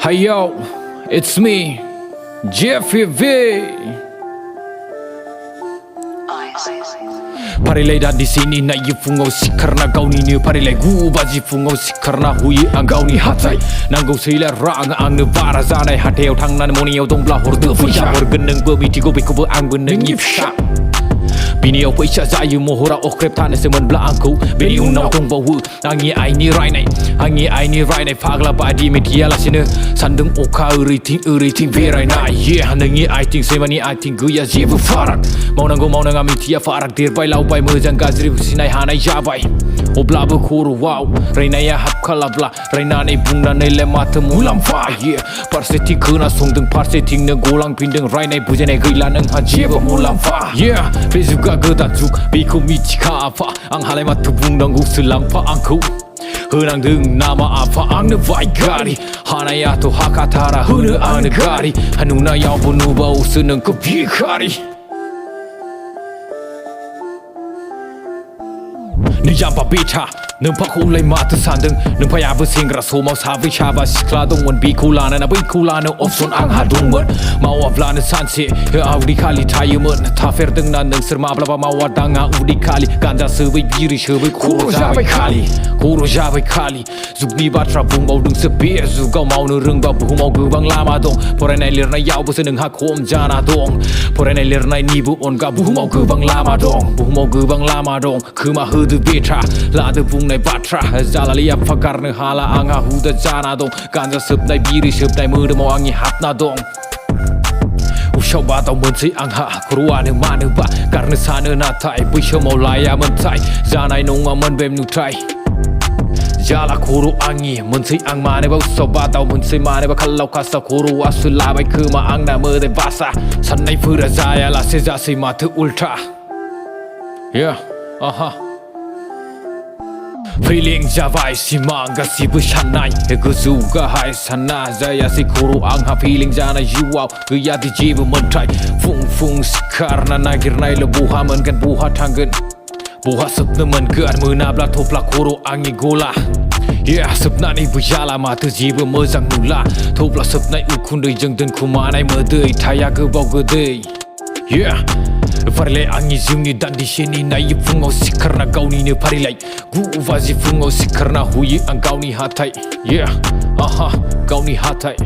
Hey yo, it's me, Jpb. Parilai dah di sini nak ye fungau si karena kau ni ni parilai gu baji fungau si karena hui angkau ni hatai nangau sila rang ang ne bara zanai hateu thang nan moni yau dong bla hor de fu ya hor geneng be miti go be ko be ang beneng yip sha bini au paisha za yu mohora okrep than semen bla angku bini unau tong bawu angi ai ni rai nai phagla ba di metia la sine sandung oka uri ting verai nai yeah hanangi I think semani I think gu ya jebu farak maunang metia farak dir bai lau bai mejang gazri sinai hanai jabai obla be khuru wow raina ya hap khala bla raina nei bungna nei le mat mulam fa yeah parseti khuna songdung parseti ne golang pindeng rainai bujane gila nang ha jebu mulam fa yeah Facebook gada juk biku michi ka fa ang halai mat bung nang gu selam fa angku Henang deng nama apa ang ne vai gari hanaya to hakatara hune ang ne gari hanuna yau bunu bau seneng ke bikari ni jamba beta nung pakulai mata sandeng nung paya bersingra so mau savi chaba sikla dong wan bikulana na bikulana opson ang hadung wan mau avlana sanse he audi kali tayumun ta fer deng nan deng serma blaba mau wadanga udi kali ganja sebai biri sebai kuro jabai kali zugni batra bung mau deng sebi zugau mau ne reng ba bu mau gebang lama dong porenai lirnai yau beseneng ha khom jana dong porenai lirnai ni bu on ga bu mau gebang lama dong khuma hudu beta la de bung nai batra zalalia fakar ne hala anga huda jana dong ganja sep nai biri sep nai mu de mau angi hatna dong usau ba tau mensi angha krua ne ma ne ba karne sana na tai bisho mau laya mentai zanai nong aman bem nu tai jala kuru angi mensi ang ma ne ba usau ba tau mensi ma ne ba kalau kasa kuru asula bai khuma ang na me de basa sanai phura jaya la se ja se ma thu ulta yeah aha Feeling javai si manga si besanai Ego suka hai sana Zaya si kuru angha feeling jana jiwau Gaya di jiwa mentai Fung si karna nagir nai lebuha mengan buha tanggen Buha sepna mengan menabla topla kuru angi gola Yeah sepna ni bujala mata jiwa mezang nula Topla sepna ukundai jeng den kumanai medei Taya gebau gedei Yeah Parilai angi zimni dan di sini nai fungau si karena kau ni parilai gu vazi fungau si karena hui ang kau ni hatai yeah aha kau ni hatai